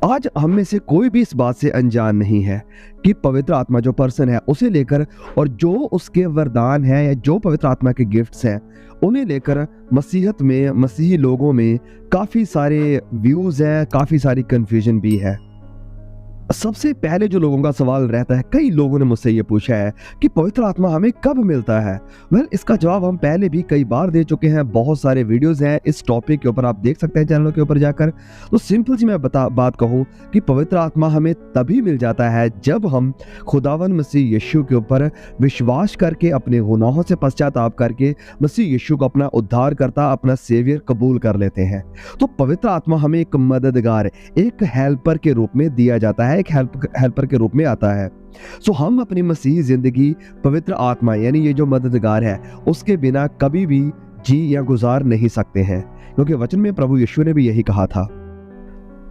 आज हम में से कोई भी इस बात से अनजान नहीं है कि पवित्र आत्मा जो पर्सन है उसे लेकर और जो उसके वरदान है या जो पवित्र आत्मा के गिफ्ट्स हैं उन्हें लेकर मसीहत में मसीही लोगों में काफ़ी सारे व्यूज़ हैं, काफ़ी सारी कन्फ्यूजन भी है। सबसे पहले जो लोगों का सवाल रहता है, कई लोगों ने मुझसे ये पूछा है कि पवित्र आत्मा हमें कब मिलता है। इसका जवाब हम पहले भी कई बार दे चुके हैं, बहुत सारे वीडियोस हैं इस टॉपिक के ऊपर, आप देख सकते हैं चैनलों के ऊपर जाकर। तो सिंपल सी मैं बात कहूँ कि पवित्र आत्मा हमें तभी मिल जाता है जब हम खुदावन मसीह यीशु के ऊपर विश्वास करके, अपने गुनाहों से पश्चाताप करके मसीह यीशु को अपना उद्धारकर्ता, अपना सेवियर कबूल कर लेते हैं। तो पवित्र आत्मा हमें एक मददगार, एक हेल्पर के रूप में दिया जाता है, एक हेल्पर के रूप में आता है। सो हम अपनी मसीही जिंदगी पवित्र आत्मा यानी ये जो मददगार है उसके बिना कभी भी जी या गुजार नहीं सकते हैं, क्योंकि वचन में प्रभु यीशु ने भी यही कहा था।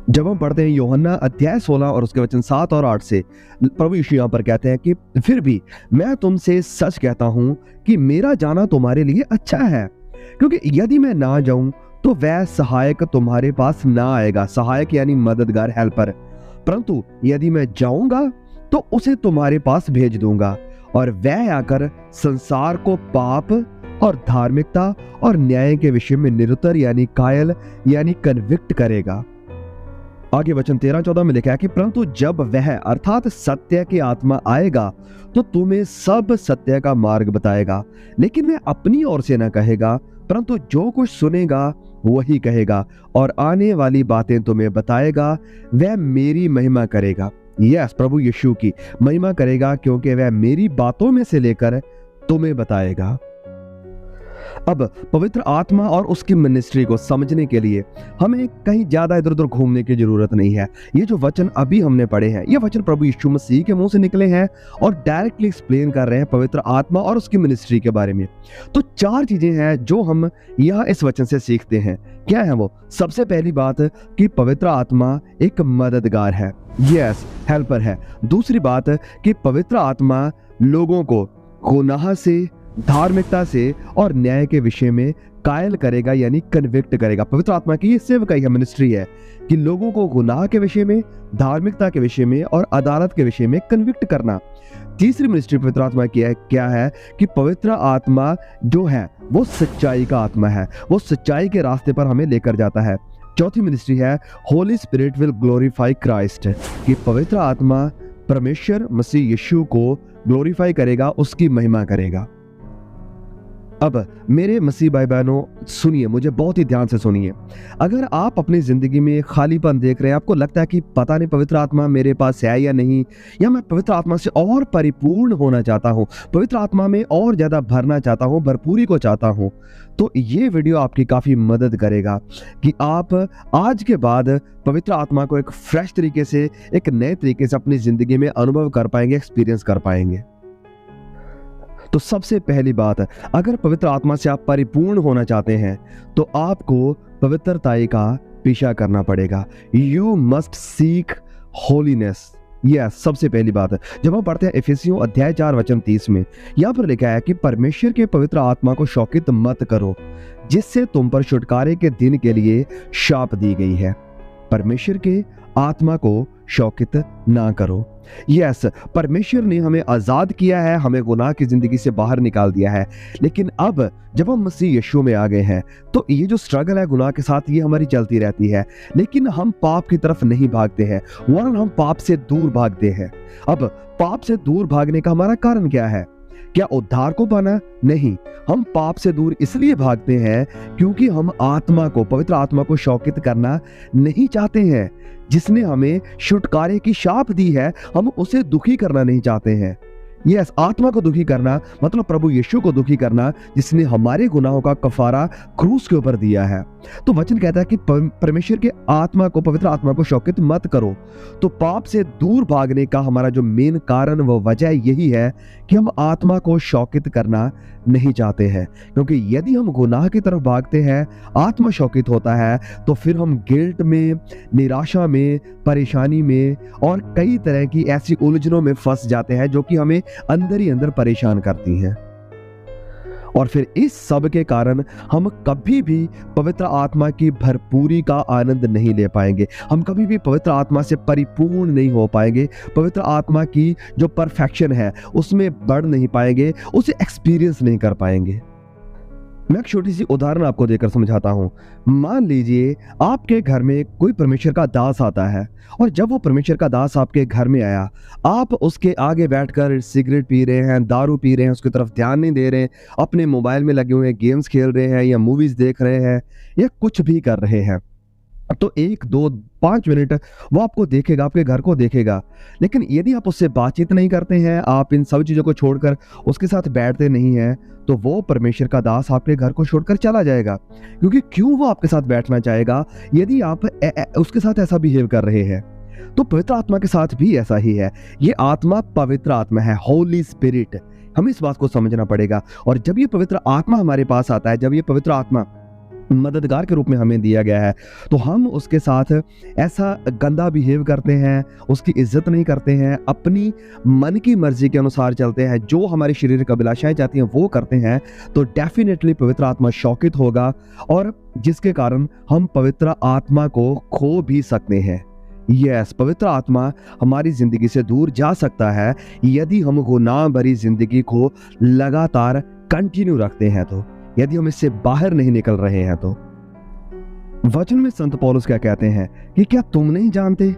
जब हम पढ़ते हैं यूहन्ना अध्याय 16 और उसके वचन 7 और 8 से, प्रभु यीशु यहाँ पर कहते हैं कि फिर भी मैं तुमसे सच कहता हूं कि मेरा जाना तुम्हारे लिए अच्छा है, क्योंकि यदि मैं ना जाऊं तो वह सहायक तुम्हारे पास ना आएगा। सहायक यानी मददगार, हेल्पर। परंतु यदि मैं जाऊंगा तो उसे तुम्हारे पास भेज दूंगा और वह आकर संसार को पाप और धार्मिकता और न्याय के विषय में निरुत्तर यानी कायल यानी कन्विक्ट करेगा। आगे वचन 13-14 में लिखा है कि परंतु जब वह अर्थात सत्य की आत्मा आएगा तो तुम्हें सब सत्य का मार्ग बताएगा, लेकिन वह अपनी ओर से न कहेगा, परंतु जो कुछ सुनेगा वही कहेगा और आने वाली बातें तुम्हें बताएगा। वह मेरी महिमा करेगा, यस प्रभु यीशु की महिमा करेगा, क्योंकि वह मेरी बातों में से लेकर तुम्हें बताएगा। अब पवित्र आत्मा और उसकी मिनिस्ट्री को समझने के लिए हमें कहीं ज्यादा इधर उधर घूमने की जरूरत नहीं है। ये जो वचन अभी हमने पढ़े हैं, ये वचन प्रभु यीशु मसीह के मुंह से निकले हैं और डायरेक्टली एक्सप्लेन कर रहे हैं पवित्र आत्मा और उसकी मिनिस्ट्री के बारे में। तो 4 चीजें हैं जो हम यहाँ इस वचन से सीखते हैं। क्या है वो? सबसे पहली बात कि पवित्र आत्मा एक मददगार है, यस हेल्पर है। दूसरी बात कि पवित्र आत्मा लोगों को गुनाह से, धार्मिकता से और न्याय के विषय में कायल करेगा यानी कन्विक्ट करेगा। पवित्र आत्मा की ये सेवकाई है, मिनिस्ट्री है कि लोगों को गुनाह के विषय में, धार्मिकता के विषय में और अदालत के विषय में कन्विक्ट करना। तीसरी मिनिस्ट्री पवित्र आत्मा की है, क्या है कि पवित्र आत्मा जो है वो सच्चाई का आत्मा है, वो सच्चाई के रास्ते पर हमें लेकर जाता है। चौथी मिनिस्ट्री है Holi spirit will glorify Christ, कि पवित्र आत्मा परमेश्वर मसीह यीशु को ग्लोरीफाई करेगा, उसकी महिमा करेगा। अब मेरे मसीह भाई बहनों सुनिए, मुझे बहुत ही ध्यान से सुनिए। अगर आप अपनी जिंदगी में खालीपन देख रहे हैं, आपको लगता है कि पता नहीं पवित्र आत्मा मेरे पास है या नहीं, या मैं पवित्र आत्मा से और परिपूर्ण होना चाहता हूँ, पवित्र आत्मा में और ज्यादा भरना चाहता हूँ, भरपूरी को चाहता हूँ, तो ये वीडियो आपकी काफी मदद करेगा कि आप आज के बाद पवित्र आत्मा को एक फ्रेश तरीके से, एक नए तरीके से अपनी जिंदगी में अनुभव कर पाएंगे, एक्सपीरियंस कर पाएंगे। तो सबसे पहली बात, अगर पवित्र आत्मा से आप परिपूर्ण होना चाहते हैं तो आपको पवित्रताई का पीछा करना पड़ेगा। You must seek holiness. यह सबसे पहली बात है। जब हम पढ़ते हैं इफिसियों अध्याय 4 वचन 30 में, यहाँ पर लिखा है कि परमेश्वर के पवित्र आत्मा को शौकित मत करो, जिससे तुम पर छुटकारे के दिन के लिए शाप दी गई है। परमेश्वर के आत्मा को शौकित ना करो। यस, परमेश्वर ने हमें आजाद किया है, हमें गुनाह की जिंदगी से बाहर निकाल दिया है, लेकिन अब जब हम मसीह यीशु में आ गए हैं तो ये जो स्ट्रगल है गुनाह के साथ, ये हमारी चलती रहती है, लेकिन हम पाप की तरफ नहीं भागते हैं, वरन हम पाप से दूर भागते हैं। अब पाप से दूर भागने का हमारा कारण क्या है? क्या उद्धार को पाना? नहीं, हम पाप से दूर इसलिए भागते हैं क्योंकि हम आत्मा को, पवित्र आत्मा को शौकित करना नहीं चाहते हैं। जिसने हमें छुटकारे की शाप दी है, हम उसे दुखी करना नहीं चाहते हैं। यस, आत्मा को दुखी करना मतलब प्रभु यीशु को दुखी करना, जिसने हमारे गुनाहों का कफारा क्रूस के ऊपर दिया है। तो वचन कहता है कि परमेश्वर के आत्मा को, पवित्र आत्मा को शौकित मत करो। तो पाप से दूर भागने का हमारा जो मेन कारण, वो वजह यही है कि हम आत्मा को शौकित करना नहीं चाहते हैं, क्योंकि यदि हम गुनाह की तरफ भागते हैं, आत्मा शौकित होता है, तो फिर हम गिल्ट में, निराशा में, परेशानी में और कई तरह की ऐसी उलझनों में फंस जाते हैं जो कि हमें अंदर ही अंदर परेशान करती हैं। और फिर इस सब के कारण हम कभी भी पवित्र आत्मा की भरपूरी का आनंद नहीं ले पाएंगे, हम कभी भी पवित्र आत्मा से परिपूर्ण नहीं हो पाएंगे, पवित्र आत्मा की जो परफेक्शन है उसमें बढ़ नहीं पाएंगे, उसे एक्सपीरियंस नहीं कर पाएंगे। मैं एक छोटी सी उदाहरण आपको देकर समझाता हूँ। मान लीजिए आपके घर में कोई परमेश्वर का दास आता है, और जब वो परमेश्वर का दास आपके घर में आया, आप उसके आगे बैठकर सिगरेट पी रहे हैं, दारू पी रहे हैं, उसकी तरफ ध्यान नहीं दे रहे हैं, अपने मोबाइल में लगे हुए हैं, गेम्स खेल रहे हैं या मूवीज देख रहे हैं या कुछ भी कर रहे हैं, तो 1 2 5 मिनट वो आपको देखेगा, आपके घर को देखेगा। लेकिन यदि आप उससे बातचीत नहीं करते हैं, आप इन सब चीज़ों को छोड़कर उसके साथ बैठते नहीं हैं, तो वो परमेश्वर का दास आपके घर को छोड़कर चला जाएगा। क्योंकि क्यों वो आपके साथ बैठना चाहेगा यदि आप उसके साथ ऐसा बिहेव कर रहे हैं? तो पवित्र आत्मा के साथ भी ऐसा ही है। ये आत्मा पवित्र आत्मा है, होली स्पिरिट। हमें इस बात को समझना पड़ेगा। और जब ये पवित्र आत्मा हमारे पास आता है, जब ये पवित्र आत्मा मददगार के रूप में हमें दिया गया है, तो हम उसके साथ ऐसा गंदा बिहेव करते हैं, उसकी इज्जत नहीं करते हैं, अपनी मन की मर्जी के अनुसार चलते हैं, जो हमारी शरीर की अभिलाषाएं चाहती हैं वो करते हैं, तो डेफिनेटली पवित्र आत्मा शौकित होगा, और जिसके कारण हम पवित्र आत्मा को खो भी सकते हैं। यस, पवित्र आत्मा हमारी जिंदगी से दूर जा सकता है यदि हम गुनाह भरी जिंदगी को लगातार कंटिन्यू रखते हैं, तो यदि हम इससे बाहर नहीं निकल रहे हैं। तो वचन में संत पौलुस क्या कहते हैं कि क्या तुम नहीं जानते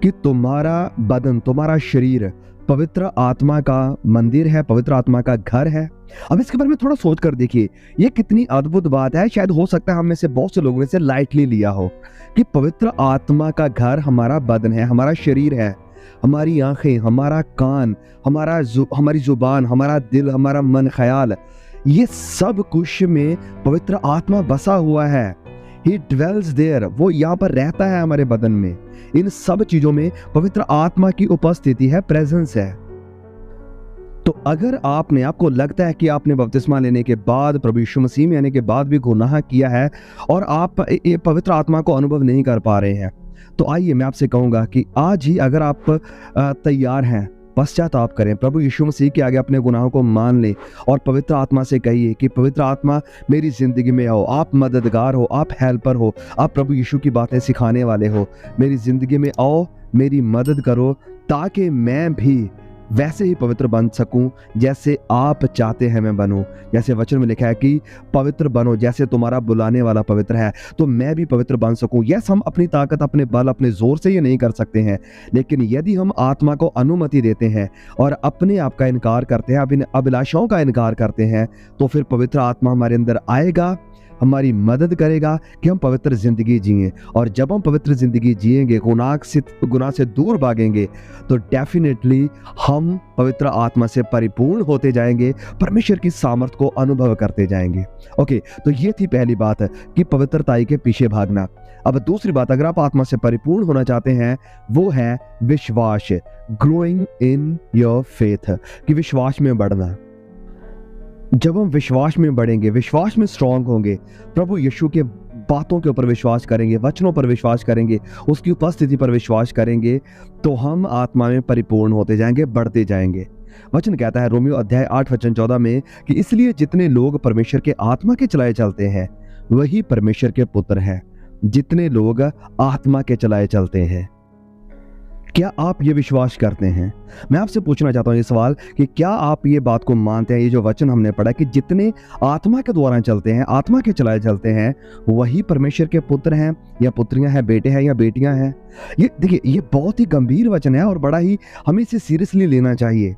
कि तुम्हारा बदन, तुम्हारा शरीर पवित्र आत्मा का मंदिर है, पवित्र आत्मा का घर है? अब इसके बारे में थोड़ा सोच कर देखिए, ये कितनी अद्भुत बात है। शायद हो सकता है हम में से बहुत से लोगों ने इसे लाइटली लिया हो कि पवित्र आत्मा का घर हमारा बदन है, हमारा शरीर है, हमारी आंखें, हमारा कान, हमारी जुबान, हमारा दिल, हमारा मन, ख्याल, ये सब कुछ में पवित्र आत्मा बसा हुआ है। He dwells there, वो यहाँ पर रहता है हमारे बदन में। इन सब चीजों में पवित्र आत्मा की उपस्थिति है, प्रेजेंस है। तो अगर आपको लगता है कि आपने बपतिस्मा लेने के बाद, प्रभु यीशु मसीह में आने के बाद भी गुनाह किया है और आप ये पवित्र आत्मा को अनुभव नहीं कर पा रहे हैं, तो आइए मैं आपसे कहूँगा कि आज ही अगर आप तैयार हैं, पश्चाताप करें, प्रभु यीशु मसीह के आगे अपने गुनाहों को मान लें और पवित्र आत्मा से कहिए कि पवित्र आत्मा मेरी ज़िंदगी में आओ, आप मददगार हो, आप हेल्पर हो, आप प्रभु यीशु की बातें सिखाने वाले हो, मेरी ज़िंदगी में आओ, मेरी मदद करो, ताकि मैं भी वैसे ही पवित्र बन सकूं जैसे आप चाहते हैं मैं बनूं। जैसे वचन में लिखा है कि पवित्र बनो जैसे तुम्हारा बुलाने वाला पवित्र है, तो मैं भी पवित्र बन सकूं। यस, हम अपनी ताकत, अपने बल, अपने जोर से ये नहीं कर सकते हैं, लेकिन यदि हम आत्मा को अनुमति देते हैं और अपने आप का इनकार करते हैं, अपनी अभिलाषाओं का इनकार करते हैं, तो फिर पवित्र आत्मा हमारे अंदर आएगा, हमारी मदद करेगा कि हम पवित्र जिंदगी जिएं। और जब हम पवित्र जिंदगी जिएंगे, गुनाह से दूर भागेंगे, तो डेफिनेटली हम पवित्र आत्मा से परिपूर्ण होते जाएंगे, परमेश्वर की सामर्थ को अनुभव करते जाएंगे। ओके, तो ये थी पहली बात कि पवित्रताई के पीछे भागना। अब दूसरी बात, अगर आप आत्मा से परिपूर्ण होना चाहते हैं, वो है विश्वास, ग्रोइंग इन योर फेथ, कि विश्वास में बढ़ना। जब हम विश्वास में बढ़ेंगे, विश्वास में स्ट्रांग होंगे, प्रभु यीशु के बातों के ऊपर विश्वास करेंगे, वचनों पर विश्वास करेंगे, उसकी उपस्थिति पर विश्वास करेंगे, तो हम आत्मा में परिपूर्ण होते जाएंगे, बढ़ते जाएंगे। वचन कहता है रोमियो अध्याय 8 वचन 14 में कि इसलिए जितने लोग परमेश्वर के आत्मा के चलाए चलते हैं वही परमेश्वर के पुत्र हैं। जितने लोग आत्मा के चलाए चलते हैं, क्या आप ये विश्वास करते हैं? मैं आपसे पूछना चाहता हूँ ये सवाल कि क्या आप ये बात को मानते हैं, ये जो वचन हमने पढ़ा कि जितने आत्मा के द्वारा चलते हैं, आत्मा के चलाए चलते हैं, वही परमेश्वर के पुत्र हैं या पुत्रियां हैं, बेटे हैं या बेटियां हैं? ये देखिए, ये बहुत ही गंभीर वचन है और बड़ा ही हमें इसे सीरियसली लेना चाहिए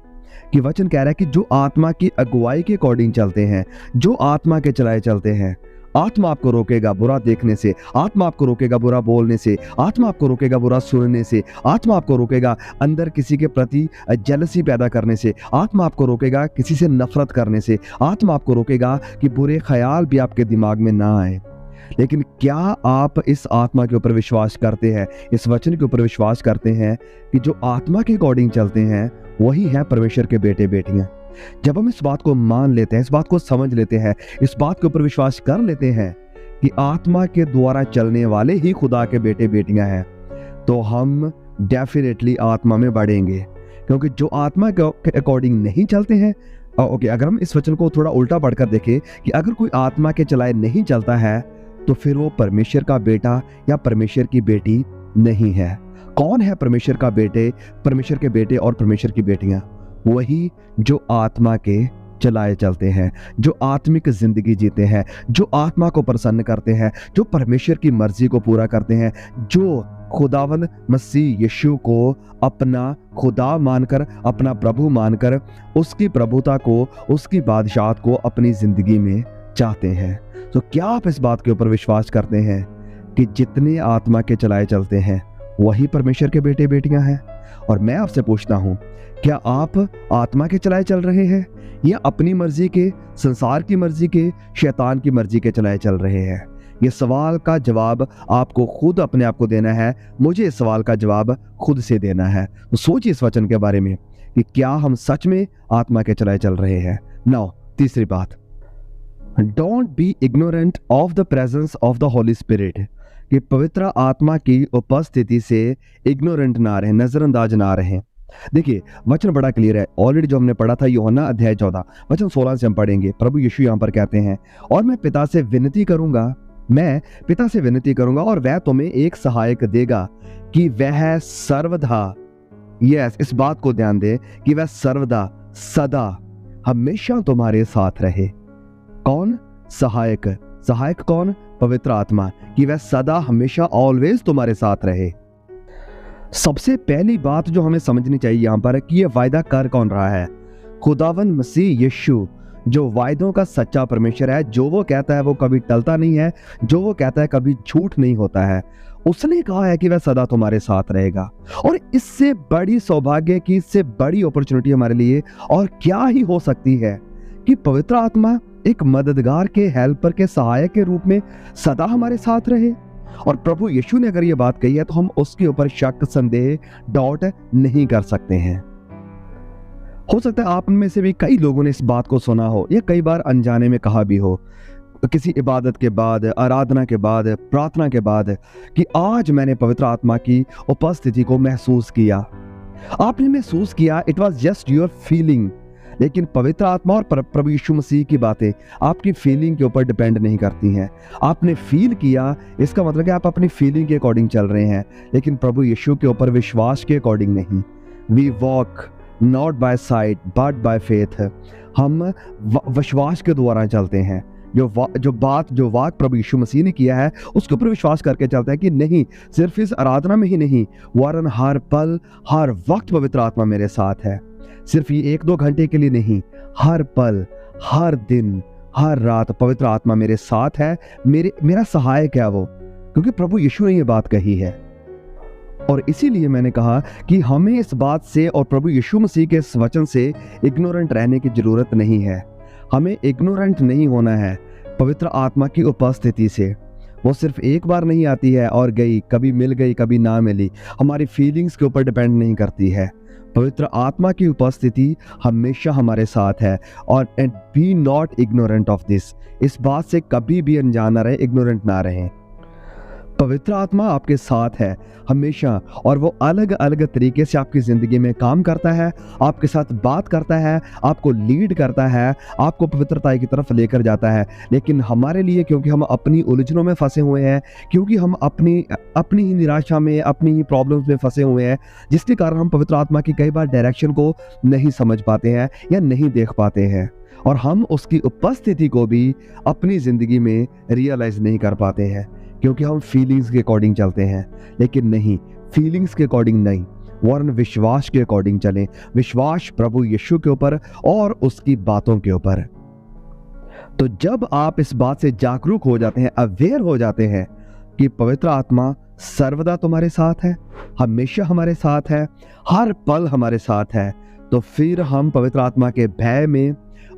कि वचन कह रहा है कि जो आत्मा की अगुवाई के अकॉर्डिंग चलते हैं, जो आत्मा के चलाए चलते हैं, आत्मा आपको रोकेगा बुरा देखने से, आत्मा आपको रोकेगा बुरा बोलने से, आत्मा आपको रोकेगा बुरा सुनने से, आत्मा आपको रोकेगा अंदर किसी के प्रति जेलसी पैदा करने से, आत्मा आपको रोकेगा किसी से नफरत करने से, आत्मा आपको रोकेगा कि बुरे ख्याल भी आपके दिमाग में ना आए। लेकिन क्या आप इस आत्मा के ऊपर विश्वास करते हैं, इस वचन के ऊपर विश्वास करते हैं कि जो आत्मा के अकॉर्डिंग चलते हैं वही है परमेश्वर के बेटे बेटियां? जब हम इस बात को मान लेते हैं, इस बात को समझ लेते हैं, इस बात के ऊपर विश्वास कर लेते हैं कि आत्मा के द्वारा चलने वाले ही खुदा के बेटे बेटियां हैं, तो हम डेफिनेटली आत्मा में बढ़ेंगे। क्योंकि जो आत्मा के अकॉर्डिंग नहीं चलते हैं ओके, अगर हम इस वचन को थोड़ा उल्टा पढ़कर देखें कि अगर कोई आत्मा के चलाए नहीं चलता है तो फिर वो परमेश्वर का बेटा या परमेश्वर की बेटी नहीं है। कौन है परमेश्वर का बेटे, परमेश्वर के बेटे और परमेश्वर की बेटियां? वही जो आत्मा के चलाए चलते हैं, जो आत्मिक जिंदगी जीते हैं, जो आत्मा को प्रसन्न करते हैं, जो परमेश्वर की मर्जी को पूरा करते हैं, जो खुदावंद मसीह यीशु को अपना खुदा मानकर, अपना प्रभु मानकर उसकी प्रभुता को, उसकी बादशाहत को अपनी जिंदगी में चाहते हैं। तो क्या आप इस बात के ऊपर विश्वास करते हैं कि जितने आत्मा के चलाए चलते हैं वही परमेश्वर के बेटे बेटियां हैं? और मैं आपसे पूछता हूं, क्या आप आत्मा के चलाए चल रहे हैं या अपनी मर्जी के, संसार की मर्जी के, शैतान की मर्जी के चलाए चल रहे हैं? ये सवाल का जवाब आपको खुद अपने आप को देना है। मुझे इस सवाल का जवाब खुद से देना है। तो सोचिए इस वचन के बारे में कि क्या हम सच में आत्मा के चलाए चल रहे हैं। नाउ तीसरी बात, don't be ignorant of the presence of the Holi spirit, कि पवित्र आत्मा की उपस्थिति से इग्नोरेंट ना रहे, नजरअंदाज ना रहे। देखिए वचन बड़ा क्लियर है, ऑलरेडी जो हमने पढ़ा था यूहन्ना अध्याय 14 वचन 16 से हम पढ़ेंगे। प्रभु यीशु यहाँ पर कहते हैं, और मैं पिता से विनती करूंगा, मैं पिता से विनती करूंगा और वह तुम्हें एक सहायक देगा कि वह सर्वदा, यस इस बात को ध्यान दे कि वह सर्वदा, सदा, हमेशा तुम्हारे साथ रहे। कौन? सहायक। सहायक कौन? पवित्र आत्मा, कि वह सदा हमेशा ऑलवेज तुम्हारे साथ रहे। सबसे पहली बात जो हमें समझनी चाहिए यहां पर कि यह वायदा कर कौन रहा है? खुदावन मसीह यीशु, जो वायदों का सच्चा परमेश्वर है। जो वो कहता है वो कभी टलता नहीं है, जो वो कहता है कभी झूठ नहीं होता है। उसने कहा है कि वह सदा तुम्हारे साथ रहेगा। और इससे बड़ी सौभाग्य की, इससे बड़ी अपॉर्चुनिटी हमारे लिए और क्या ही हो सकती है कि पवित्र आत्मा एक मददगार के, हेल्पर के, सहायक के रूप में सदा हमारे साथ रहे। और प्रभु यीशु ने अगर ये बात कही है तो हम उसके ऊपर शक, संदेह, डाउट नहीं कर सकते हैं। हो सकता है आप में से भी कई लोगों ने इस बात को सुना हो या कई बार अनजाने में कहा भी हो, किसी इबादत के बाद, आराधना के बाद, प्रार्थना के बाद, कि आज मैंने पवित्र आत्मा की उपस्थिति को महसूस किया। आपने महसूस किया, it was just your feeling. लेकिन पवित्र आत्मा और प्रभु यीशु मसीह की बातें आपकी फीलिंग के ऊपर डिपेंड नहीं करती हैं। आपने फील किया, इसका मतलब कि आप अपनी फीलिंग के अकॉर्डिंग चल रहे हैं, लेकिन प्रभु यीशु के ऊपर विश्वास के अकॉर्डिंग नहीं। We walk not by sight but by faith. हम विश्वास के द्वारा चलते हैं। जो वाक प्रभु यीशु मसीह ने किया है उसके ऊपर विश्वास करके चलते हैं कि नहीं, सिर्फ इस आराधना में ही नहीं, वरन हर पल, हर वक्त पवित्र आत्मा मेरे साथ है। सिर्फ ये 1-2 घंटे के लिए नहीं, हर पल, हर दिन, हर रात पवित्र आत्मा मेरे साथ है। मेरा सहायक है वो, क्योंकि प्रभु यीशु ने ये बात कही है। और इसीलिए मैंने कहा कि हमें इस बात से और प्रभु यीशु मसीह के इस वचन से इग्नोरेंट रहने की जरूरत नहीं है। हमें इग्नोरेंट नहीं होना है पवित्र आत्मा की उपस्थिति से। वो सिर्फ एक बार नहीं आती है और गई, कभी मिल गई, कभी ना मिली, हमारी फीलिंग्स के ऊपर डिपेंड नहीं करती है। पवित्र आत्मा की उपस्थिति हमेशा हमारे साथ है। और and be not ignorant of this, इस बात से कभी भी अनजान ना रहे, इग्नोरेंट ना रहें। पवित्र आत्मा आपके साथ है हमेशा, और वो अलग अलग तरीके से आपकी ज़िंदगी में काम करता है, आपके साथ बात करता है, आपको लीड करता है, आपको पवित्रता की तरफ लेकर जाता है। लेकिन हमारे लिए, क्योंकि हम अपनी उलझनों में फंसे हुए हैं, क्योंकि हम अपनी ही निराशा में, अपनी ही प्रॉब्लम्स में फंसे हुए हैं, जिसके कारण हम पवित्र आत्मा की कई बार डायरेक्शन को नहीं समझ पाते हैं या नहीं देख पाते हैं, और हम उसकी उपस्थिति को भी अपनी ज़िंदगी में रियलाइज़ नहीं कर पाते हैं, क्योंकि हम फीलिंग्स के अकॉर्डिंग चलते हैं। लेकिन नहीं, फीलिंग्स के अकॉर्डिंग नहीं, वरन विश्वास के अकॉर्डिंग चलें। विश्वास प्रभु यीशु के ऊपर और उसकी बातों के ऊपर। तो जब आप इस बात से जागरूक हो जाते हैं, अवेयर हो जाते हैं कि पवित्र आत्मा सर्वदा तुम्हारे साथ है, हमेशा हमारे साथ है, हर पल हमारे साथ है, तो फिर हम पवित्र आत्मा के भय में,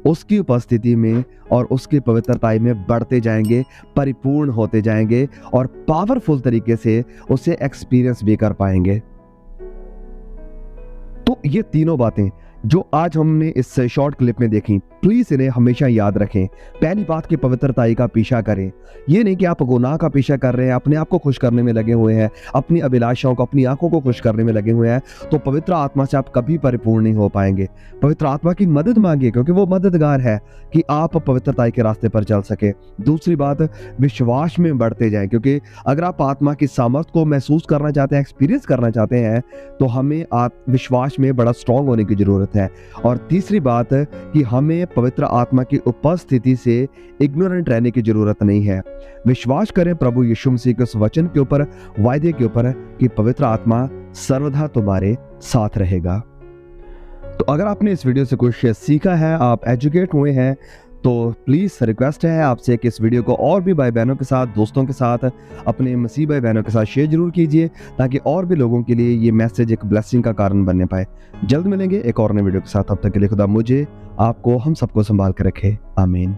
उसकी उपस्थिति में और उसकी पवित्रताई में बढ़ते जाएंगे, परिपूर्ण होते जाएंगे और पावरफुल तरीके से उसे एक्सपीरियंस भी कर पाएंगे। तो ये तीनों बातें, जो आज हमने इस शॉर्ट क्लिप में देखी, प्लीज इन्हें हमेशा याद रखें। पहली बात कि पवित्रताई का पीछा करें। ये नहीं कि आप गुनाह का पीछा कर रहे हैं, अपने आप को खुश करने में लगे हुए हैं, अपनी अभिलाषाओं को, अपनी आंखों को खुश करने में लगे हुए हैं, तो पवित्र आत्मा से आप कभी परिपूर्ण नहीं हो पाएंगे। पवित्र आत्मा की मदद मांगिए, क्योंकि वो मददगार है कि आप पवित्रताई के रास्ते पर चल सके। दूसरी बात, विश्वास में बढ़ते जाएं, क्योंकि अगर आप आत्मा की सामर्थ्य को महसूस करना चाहते हैं, एक्सपीरियंस करना चाहते हैं, तो हमें विश्वास में बड़ा स्ट्रांग होने की जरूरत है। और तीसरी बात कि हमें पवित्र आत्मा की उपस्थिति से इग्नोरेंट रहने की जरूरत नहीं है। विश्वास करें प्रभु यीशु मसीह के उस वचन के ऊपर, वायदे के ऊपर, कि पवित्र आत्मा सर्वदा तुम्हारे साथ रहेगा। तो अगर आपने इस वीडियो से कुछ सीखा है, आप एजुकेट हुए हैं, तो प्लीज़ रिक्वेस्ट है आपसे कि इस वीडियो को और भी भाई बहनों के साथ, दोस्तों के साथ, अपने मसीह भाई बहनों के साथ शेयर जरूर कीजिए, ताकि और भी लोगों के लिए ये मैसेज एक ब्लेसिंग का कारण बनने पाए। जल्द मिलेंगे एक और नए वीडियो के साथ। तब तक के लिए खुदा मुझे, आपको, हम सबको संभाल कर रखे। आमीन।